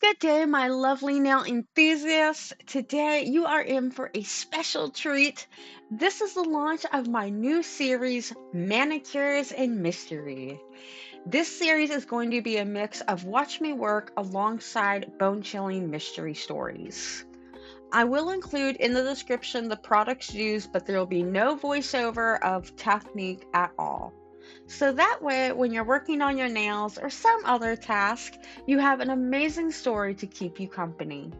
Good day, my lovely nail enthusiasts. Today, you are in for a special treat. This is the launch of my new series, Manicures and Mystery. This series is going to be a mix of watch me work alongside bone chilling mystery stories. I will include in the description the products used, but there will be no voiceover of technique at all. So that way, when you're working on your nails or some other task, you have an amazing story to keep you company.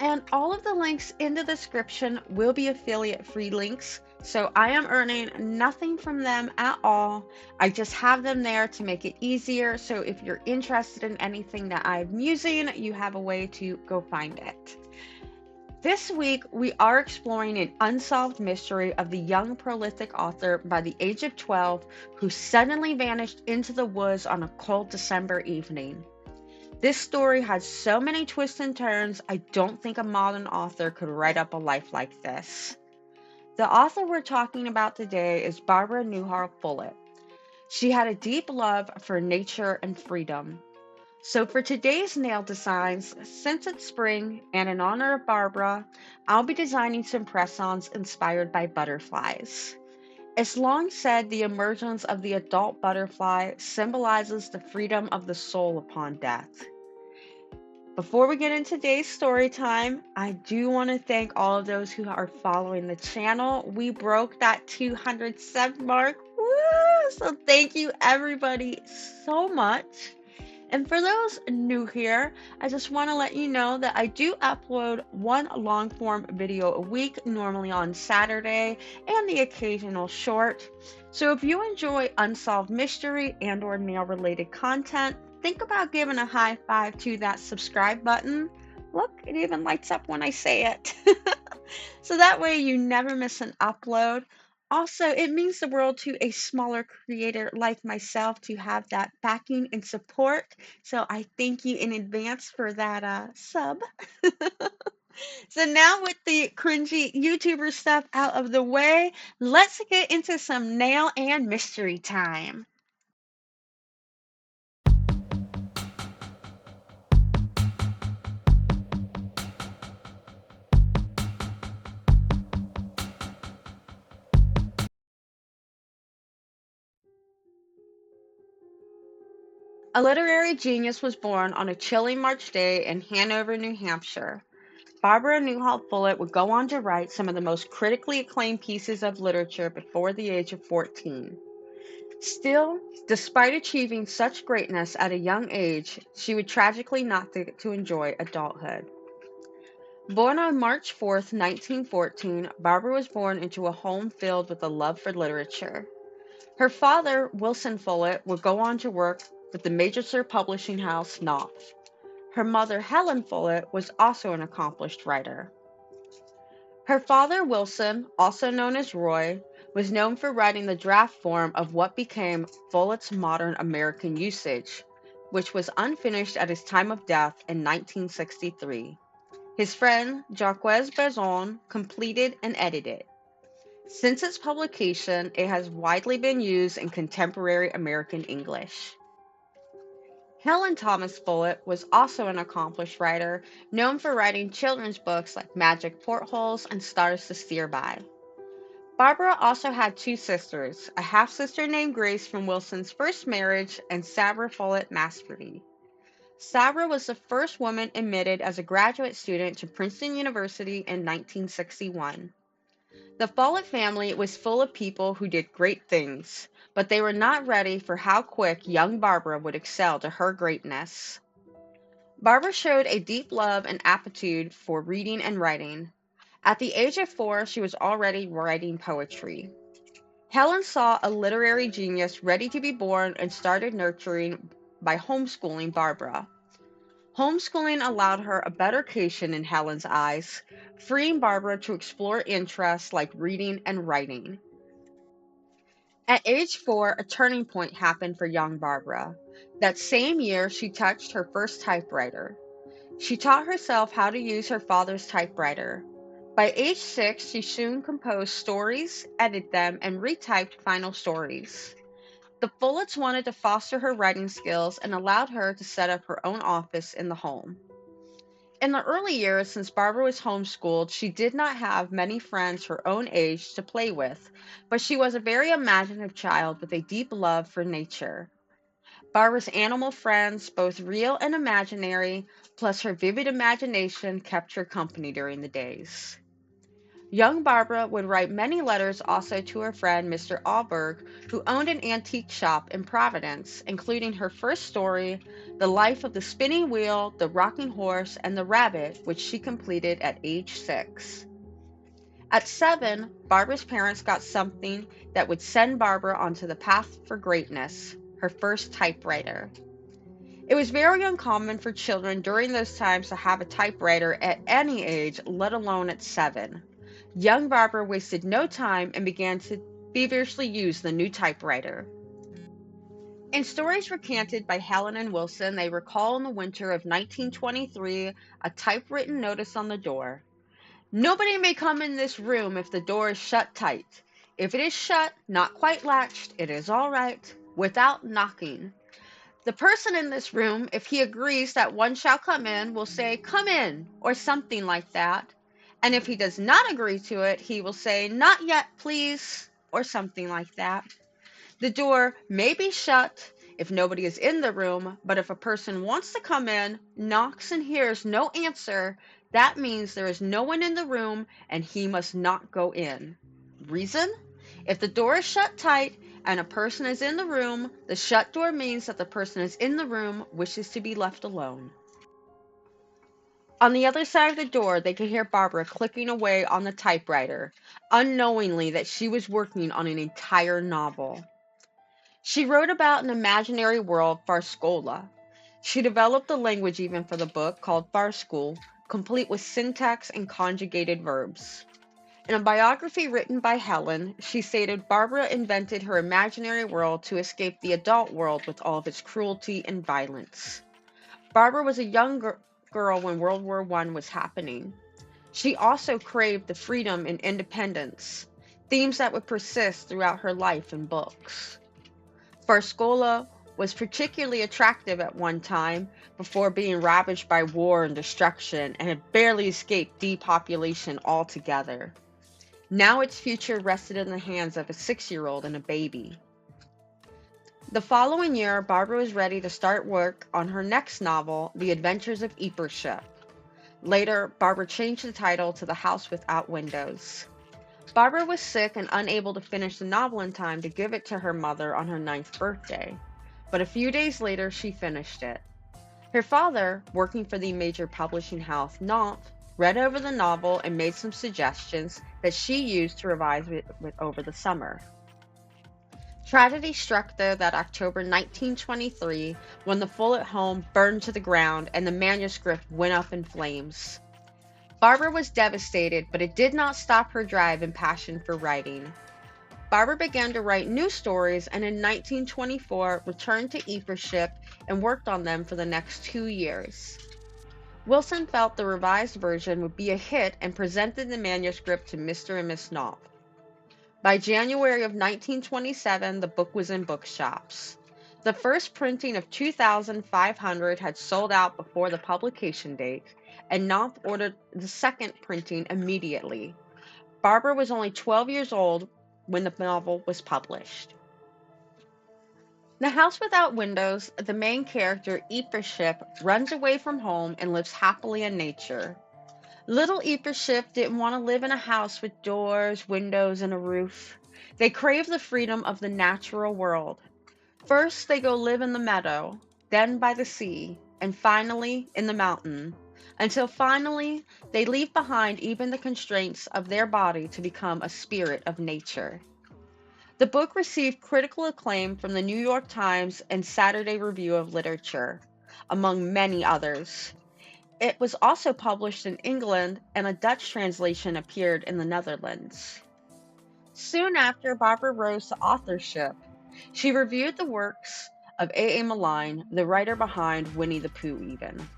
And all of the links in the description will be affiliate free links. So I am earning nothing from them at all. I just have them there to make it easier. So if you're interested in anything that I'm using, you have a way to go find it. This week, we are exploring an unsolved mystery of the young prolific author by the age of 12 who suddenly vanished into the woods on a cold December evening. This story has so many twists and turns, I don't think a modern author could write up a life like this. The author we're talking about today is Barbara Newhall Follett. She had a deep love for nature and freedom. So for today's nail designs, since it's spring and in honor of Barbara, I'll be designing some press-ons inspired by butterflies. It's long said the emergence of the adult butterfly symbolizes the freedom of the soul upon death. Before we get into today's story time, I do want to thank all of those who are following the channel. We broke that 200 sub mark. Woo! So thank you everybody so much. And for those new here, I just want to let you know that I do upload one long form video a week, normally on Saturday, and the occasional short. So if you enjoy unsolved mystery and or nail related content, think about giving a high five to that subscribe button. Look, it even lights up when I say it. So that way you never miss an upload. Also, it means the world to a smaller creator like myself to have that backing and support. So I thank you in advance for that sub. So now with the cringy YouTuber stuff out of the way, let's get into some nail and mystery time. A literary genius was born on a chilly March day in Hanover, New Hampshire. Barbara Newhall Follett would go on to write some of the most critically acclaimed pieces of literature before the age of 14. Still, despite achieving such greatness at a young age, she would tragically not get to enjoy adulthood. Born on March 4th, 1914, Barbara was born into a home filled with a love for literature. Her father, Wilson Follett, would go on to work with the Major publishing house Knopf. Her mother, Helen Follett, was also an accomplished writer. Her father, Wilson, also known as Roy, was known for writing the draft form of what became Follett's modern American usage, which was unfinished at his time of death in 1963. His friend, Jacques Berzon, completed and edited it. Since its publication, it has widely been used in contemporary American English. Helen Thomas Follett was also an accomplished writer, known for writing children's books like Magic Portholes and Stars to Steer By. Barbara also had two sisters, a half-sister named Grace from Wilson's first marriage and Sabra Follett Masperty. Sabra was the first woman admitted as a graduate student to Princeton University in 1961. The Follett family was full of people who did great things, but they were not ready for how quick young Barbara would excel to her greatness. Barbara showed a deep love and aptitude for reading and writing. At the age of 4, she was already writing poetry. Helen saw a literary genius ready to be born and started nurturing by homeschooling Barbara. Homeschooling allowed her a better education in Helen's eyes, freeing Barbara to explore interests like reading and writing. At age 4, a turning point happened for young Barbara. That same year, she touched her first typewriter. She taught herself how to use her father's typewriter. By age 6, she soon composed stories, edited them, and retyped final stories. The Follets wanted to foster her writing skills and allowed her to set up her own office in the home. In the early years, since Barbara was homeschooled, she did not have many friends her own age to play with, but she was a very imaginative child with a deep love for nature. Barbara's animal friends, both real and imaginary, plus her vivid imagination, kept her company during the days. Young Barbara would write many letters also to her friend Mr. Alberg, who owned an antique shop in Providence, including her first story, The Life of the Spinning Wheel, the Rocking Horse, and the Rabbit, which she completed at age 6. At 7, Barbara's parents got something that would send Barbara onto the path for greatness, her first typewriter. It was very uncommon for children during those times to have a typewriter at any age, let alone at 7. Young Barbara wasted no time and began to feverishly use the new typewriter. In stories recanted by Helen and Wilson, they recall in the winter of 1923 a typewritten notice on the door. Nobody may come in this room if the door is shut tight. If it is shut, not quite latched, it is all right, without knocking. The person in this room, if he agrees that one shall come in, will say, "Come in," or something like that. And if he does not agree to it, he will say, "Not yet, please," or something like that. The door may be shut if nobody is in the room, but if a person wants to come in, knocks and hears no answer, that means there is no one in the room and he must not go in. Reason? If the door is shut tight and a person is in the room, the shut door means that the person is in the room wishes to be left alone. On the other side of the door, they could hear Barbara clicking away on the typewriter, unknowingly that she was working on an entire novel. She wrote about an imaginary world, Farscola. She developed a language even for the book called Farscool, complete with syntax and conjugated verbs. In a biography written by Helen, she stated Barbara invented her imaginary world to escape the adult world with all of its cruelty and violence. Barbara was a young girl when World War I was happening. She also craved the freedom and independence, themes that would persist throughout her life in books. Farscola was particularly attractive at one time before being ravaged by war and destruction and had barely escaped depopulation altogether. Now its future rested in the hands of a 6-year-old and a baby. The following year, Barbara was ready to start work on her next novel, The Adventures of Eapership. Later, Barbara changed the title to The House Without Windows. Barbara was sick and unable to finish the novel in time to give it to her mother on her 9th birthday, but a few days later she finished it. Her father, working for the major publishing house Nite, read over the novel and made some suggestions that she used to revise it over the summer. Tragedy struck though that October 1923 when the Follett home burned to the ground and the manuscript went up in flames. Barbara was devastated, but it did not stop her drive and passion for writing. Barbara began to write new stories and in 1924 returned to Eapership and worked on them for the next 2 years. Wilson felt the revised version would be a hit and presented the manuscript to Mr. and Miss Knopf. By January of 1927, the book was in bookshops. The first printing of 2,500 had sold out before the publication date, and Knopf ordered the second printing immediately. Barbara was only 12 years old when the novel was published. The House Without Windows, the main character, Eapership, runs away from home and lives happily in nature. Little Eapership didn't want to live in a house with doors, windows, and a roof. They craved the freedom of the natural world. First, they go live in the meadow, then by the sea, and finally in the mountain, until finally they leave behind even the constraints of their body to become a spirit of nature. The book received critical acclaim from the New York Times and Saturday Review of Literature, among many others. It was also published in England, and a Dutch translation appeared in the Netherlands. Soon after Barbara rose to authorship, she reviewed the works of A. A. Milne, the writer behind Winnie the Pooh even.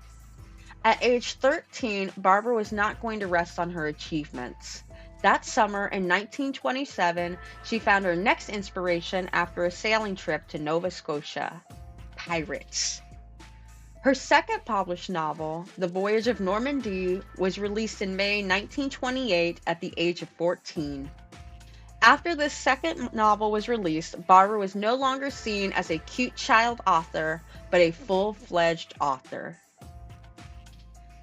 At age 13, Barbara was not going to rest on her achievements. That summer in 1927, she found her next inspiration after a sailing trip to Nova Scotia: pirates. Her second published novel, The Voyage of Normandy, was released in May 1928 at the age of 14. After this second novel was released, Barbara was no longer seen as a cute child author, but a full-fledged author.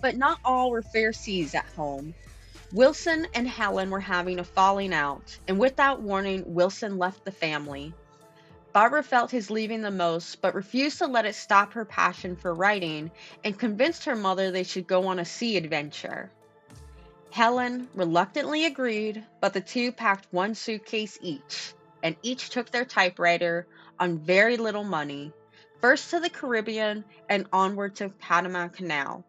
But not all were fair seas at home. Wilson and Helen were having a falling out, and without warning, Wilson left the family. Barbara felt his leaving the most, but refused to let it stop her passion for writing, and convinced her mother they should go on a sea adventure. Helen reluctantly agreed, but the two packed one suitcase each, and each took their typewriter on very little money, first to the Caribbean and onward to Panama Canal.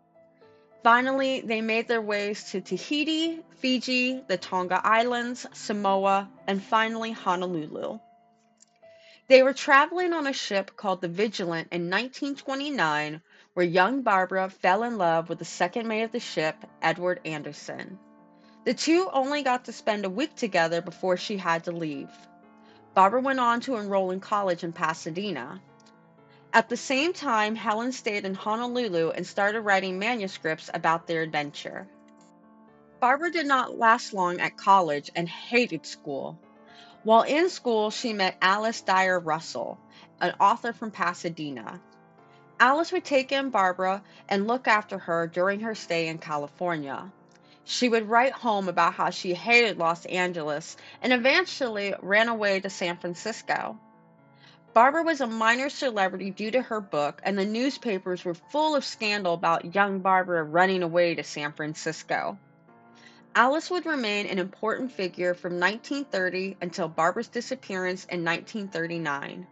Finally, they made their ways to Tahiti, Fiji, the Tonga Islands, Samoa, and finally Honolulu. They were traveling on a ship called the Vigilant in 1929, where young Barbara fell in love with the second mate of the ship, Edward Anderson. The two only got to spend a week together before she had to leave. Barbara went on to enroll in college in Pasadena. At the same time, Helen stayed in Honolulu and started writing manuscripts about their adventure. Barbara did not last long at college and hated school. While in school, she met Alice Dyer Russell, an author from Pasadena. Alice would take in Barbara and look after her during her stay in California. She would write home about how she hated Los Angeles and eventually ran away to San Francisco. Barbara was a minor celebrity due to her book, and the newspapers were full of scandal about young Barbara running away to San Francisco. Alice would remain an important figure from 1930 until Barbara's disappearance in 1939.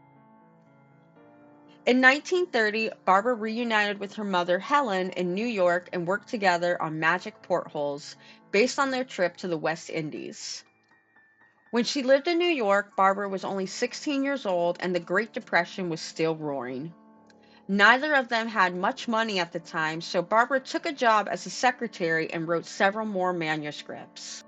In 1930, Barbara reunited with her mother Helen in New York and worked together on magic portholes based on their trip to the West Indies. When she lived in New York, Barbara was only 16 years old and the Great Depression was still roaring. Neither of them had much money at the time, so Barbara took a job as a secretary and wrote several more manuscripts.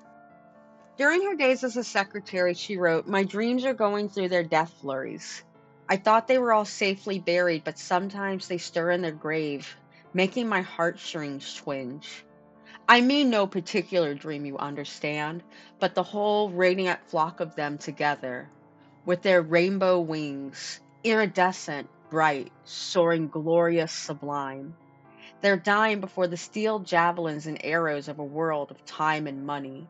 During her days as a secretary, she wrote, "My dreams are going through their death flurries. I thought they were all safely buried, but sometimes they stir in their grave, making my heartstrings twinge. I mean no particular dream, you understand, but the whole radiant flock of them together, with their rainbow wings, iridescent, bright, soaring glorious, sublime. They're dying before the steel javelins and arrows of a world of time and money."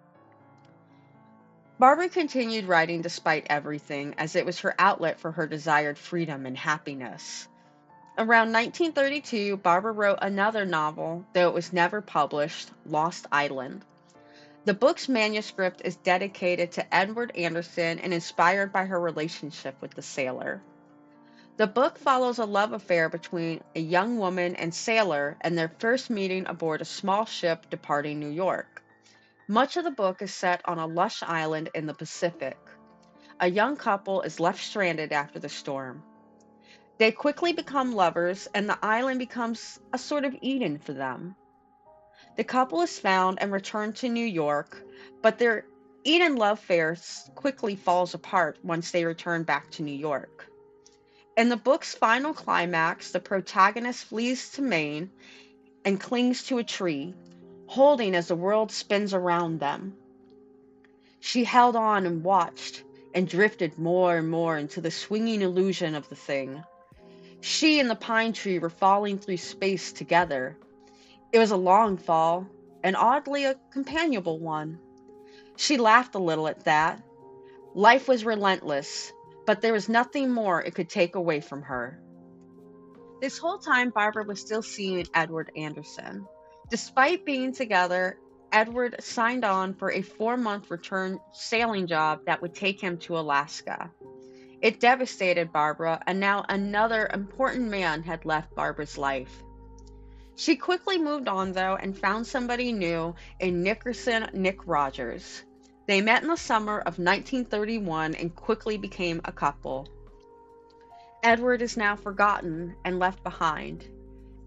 Barbara continued writing despite everything, as it was her outlet for her desired freedom and happiness. Around 1932, Barbara wrote another novel, though it was never published, Lost Island. The book's manuscript is dedicated to Edward Anderson and inspired by her relationship with the sailor. The book follows a love affair between a young woman and sailor and their first meeting aboard a small ship departing New York. Much of the book is set on a lush island in the Pacific. A young couple is left stranded after the storm. They quickly become lovers, and the island becomes a sort of Eden for them. The couple is found and returned to New York, but their Eden love affair quickly falls apart once they return back to New York. In the book's final climax, the protagonist flees to Maine and clings to a tree, holding as the world spins around them. She held on and watched, and drifted more and more into the swinging illusion of the thing. She and the pine tree were falling through space together. It was a long fall, and oddly a companionable one. She laughed a little at that. Life was relentless, but there was nothing more it could take away from her. This whole time, Barbara was still seeing Edward Anderson. Despite being together, Edward signed on for a 4-month return sailing job that would take him to Alaska. It devastated Barbara, and now another important man had left Barbara's life. She quickly moved on, though, and found somebody new in Nickerson Nick Rogers. They met in the summer of 1931 and quickly became a couple. Edward is now forgotten and left behind.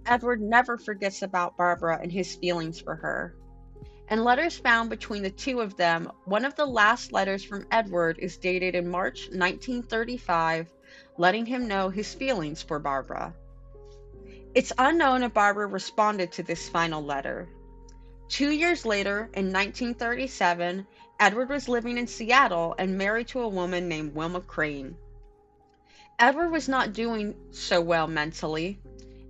Edward never forgets about Barbara and his feelings for her. and letters found between the two of them. One of the last letters from Edward is dated in March 1935, letting him know his feelings for Barbara. It's unknown if Barbara responded to this final letter. 2 years later, in 1937, Edward was living in Seattle and married to a woman named Wilma Crane. Edward was not doing so well mentally.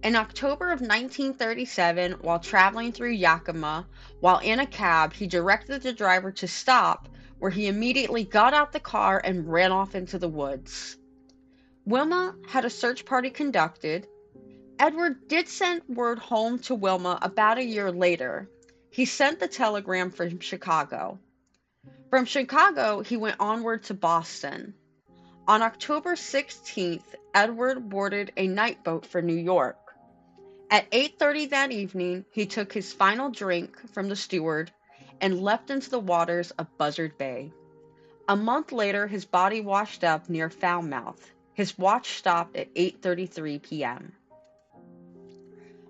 In October of 1937, while traveling through Yakima, while in a cab, he directed the driver to stop, where he immediately got out the car and ran off into the woods. Wilma had a search party conducted. Edward did send word home to Wilma about a year later. He sent the telegram from Chicago. From Chicago, he went onward to Boston. On October 16th, Edward boarded a night boat for New York. At 8:30 that evening, he took his final drink from the steward and left into the waters of Buzzard Bay. A month later, his body washed up near Falmouth. His watch stopped at 8:33 p.m.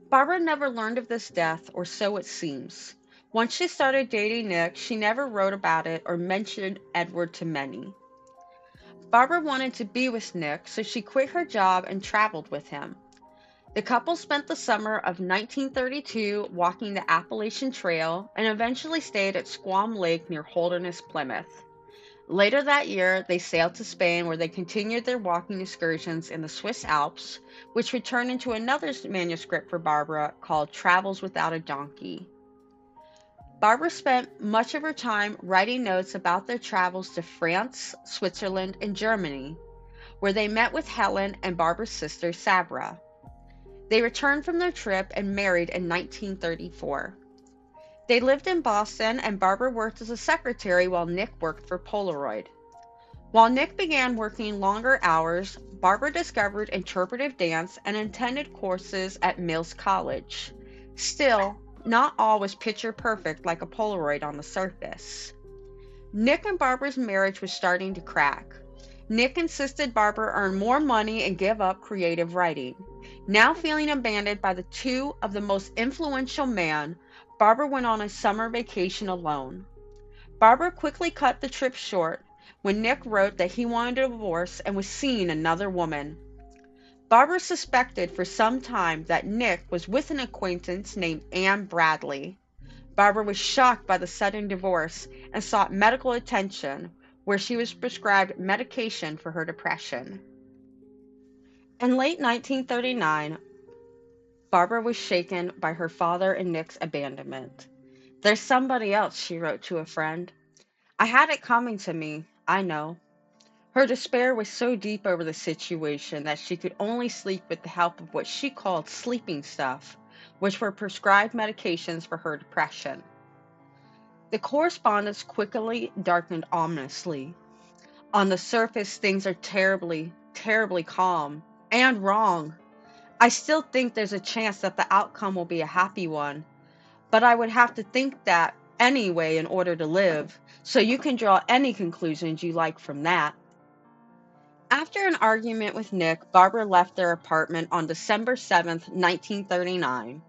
Barbara never learned of this death, or so it seems. Once she started dating Nick, she never wrote about it or mentioned Edward to many. Barbara wanted to be with Nick, so she quit her job and traveled with him. The couple spent the summer of 1932 walking the Appalachian Trail and eventually stayed at Squam Lake near Holderness, Plymouth. Later that year, they sailed to Spain, where they continued their walking excursions in the Swiss Alps, which would turn into another manuscript for Barbara called Travels Without a Donkey. Barbara spent much of her time writing notes about their travels to France, Switzerland, and Germany, where they met with Helen and Barbara's sister Sabra. They returned from their trip and married in 1934. They lived in Boston, and Barbara worked as a secretary while Nick worked for Polaroid. While Nick began working longer hours, Barbara discovered interpretive dance and attended courses at Mills College. Still, not all was picture perfect like a Polaroid on the surface. Nick and Barbara's marriage was starting to crack. Nick insisted Barbara earn more money and give up creative writing. Now feeling abandoned by the two of the most influential men, Barbara went on a summer vacation alone. Barbara quickly cut the trip short when Nick wrote that he wanted a divorce and was seeing another woman. Barbara suspected for some time that Nick was with an acquaintance named Anne Bradley. Barbara was shocked by the sudden divorce and sought medical attention, where she was prescribed medication for her depression. In late 1939, Barbara was shaken by her father and Nick's abandonment. "There's somebody else," she wrote to a friend. "I had it coming to me, I know." Her despair was so deep over the situation that she could only sleep with the help of what she called sleeping stuff, which were prescribed medications for her depression. The correspondence quickly darkened ominously. On the surface, things are terribly, terribly calm and wrong. I still think there's a chance that the outcome will be a happy one, but I would have to think that anyway in order to live, so you can draw any conclusions you like from that. After an argument with Nick, Barbara left their apartment on December 7th, 1939.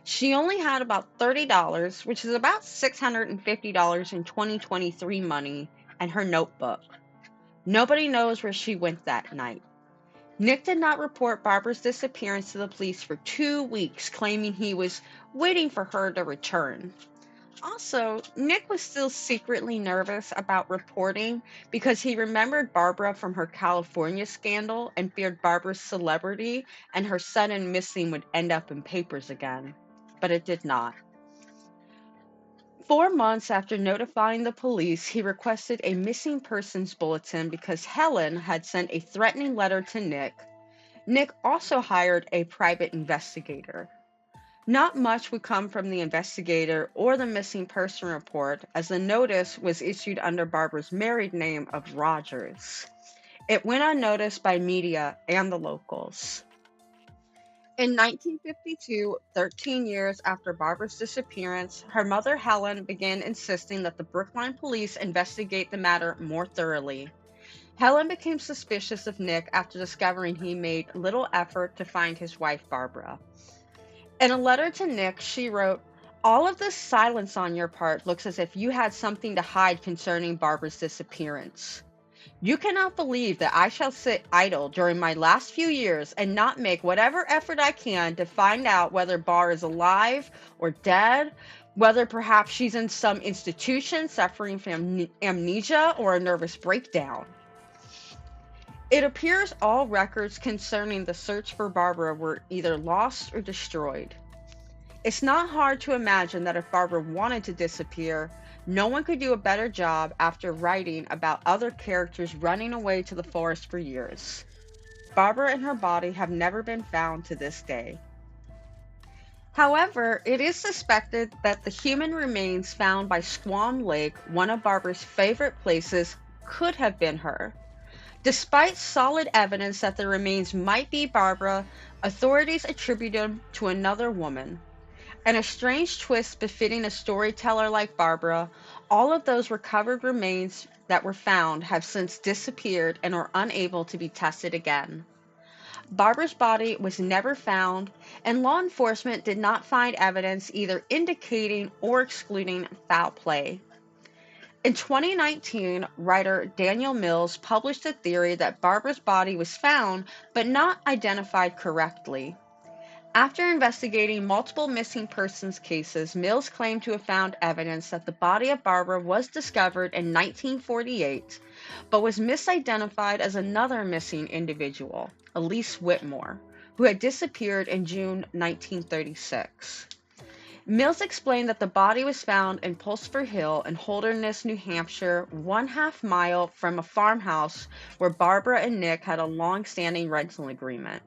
She only had about $30, which is about $650 in 2023 money, and her notebook. Nobody knows where she went that night. Nick did not report Barbara's disappearance to the police for 2 weeks, claiming he was waiting for her to return. Also, Nick was still secretly nervous about reporting because he remembered Barbara from her California scandal and feared Barbara's celebrity and her sudden missing would end up in papers again. But it did not. 4 months after notifying the police, he requested a missing persons bulletin because Helen had sent a threatening letter to Nick. Nick also hired a private investigator. Not much would come from the investigator or the missing person report, as the notice was issued under Barbara's married name of Rogers. It went unnoticed by media and the locals. In 1952, 13 years after Barbara's disappearance, her mother Helen began insisting that the Brookline police investigate the matter more thoroughly. Helen became suspicious of Nick after discovering he made little effort to find his wife Barbara. In a letter to Nick, she wrote, All of this silence on your part looks as if you had something to hide concerning Barbara's disappearance. You cannot believe that I shall sit idle during my last few years and not make whatever effort I can to find out whether Bar is alive or dead, whether perhaps she's in some institution suffering from amnesia or a nervous breakdown. It appears all records concerning the search for Barbara were either lost or destroyed. It's not hard to imagine that if Barbara wanted to disappear, no one could do a better job after writing about other characters running away to the forest for years. Barbara and her body have never been found to this day. However, it is suspected that the human remains found by Swan Lake, one of Barbara's favorite places, could have been her. Despite solid evidence that the remains might be Barbara, authorities attribute them to another woman. And a strange twist befitting a storyteller like Barbara, all of those recovered remains that were found have since disappeared and are unable to be tested again. Barbara's body was never found, and law enforcement did not find evidence either indicating or excluding foul play. In 2019, writer Daniel Mills published a theory that Barbara's body was found but not identified correctly. After investigating multiple missing persons cases, Mills claimed to have found evidence that the body of Barbara was discovered in 1948, but was misidentified as another missing individual, Elise Whitmore, who had disappeared in June 1936. Mills explained that the body was found in Pulsford Hill in Holderness, New Hampshire, 1/2 mile from a farmhouse where Barbara and Nick had a long-standing rental agreement.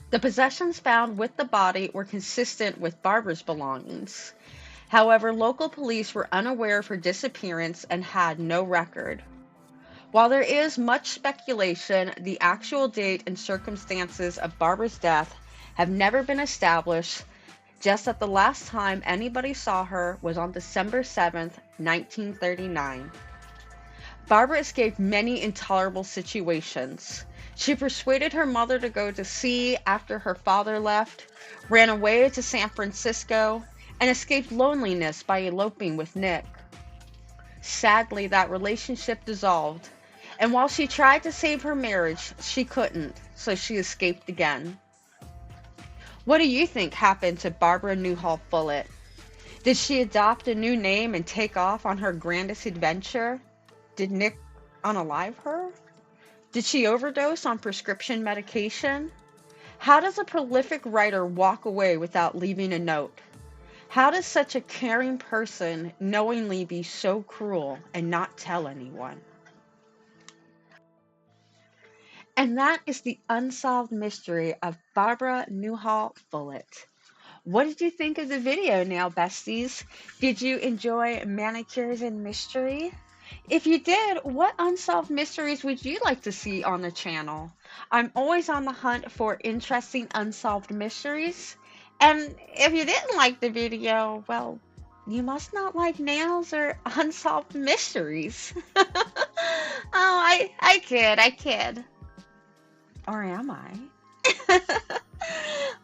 The possessions found with the body were consistent with Barbara's belongings. However, local police were unaware of her disappearance and had no record. While there is much speculation, the actual date and circumstances of Barbara's death have never been established, just that the last time anybody saw her was on December 7th, 1939. Barbara escaped many intolerable situations. She persuaded her mother to go to sea after her father left, ran away to San Francisco, and escaped loneliness by eloping with Nick. Sadly, that relationship dissolved, and while she tried to save her marriage, she couldn't, so she escaped again. What do you think happened to Barbara Newhall Follett? Did she adopt a new name and take off on her grandest adventure? Did Nick unalive her? Did she overdose on prescription medication? How does a prolific writer walk away without leaving a note? How does such a caring person knowingly be so cruel and not tell anyone? And that is the unsolved mystery of Barbara Newhall Follett. What did you think of the video now, besties? Did you enjoy Manicures and Mystery? If you did, what unsolved mysteries would you like to see on the channel? I'm always on the hunt for interesting unsolved mysteries. And if you didn't like the video, well, you must not like nails or unsolved mysteries. Oh, I kid. Or am I?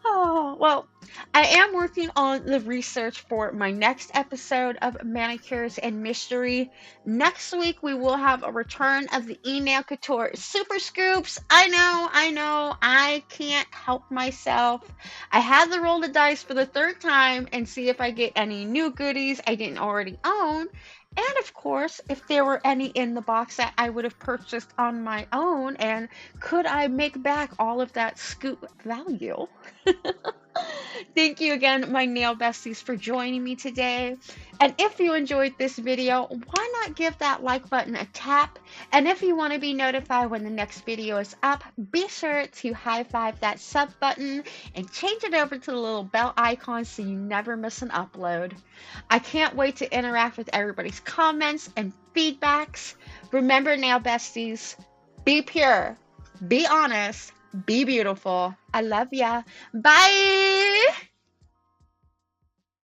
Oh, well, I am working on the research for my next episode of Manicures and Mystery. Next week, we will have a return of the E-Nail Couture Super Scoops. I know, I can't help myself. I had to roll the dice for the third time and see if I get any new goodies I didn't already own. And of course, if there were any in the box that I would have purchased on my own, and could I make back all of that scoop value? Thank you again, my nail besties, for joining me today. And if you enjoyed this video, why not give that like button a tap? And if you want to be notified when the next video is up, be sure to high five that sub button and change it over to the little bell icon so you never miss an upload. I can't wait to interact with everybody's comments and feedbacks. Remember now, besties, be pure, be honest, be beautiful. I love ya. Bye.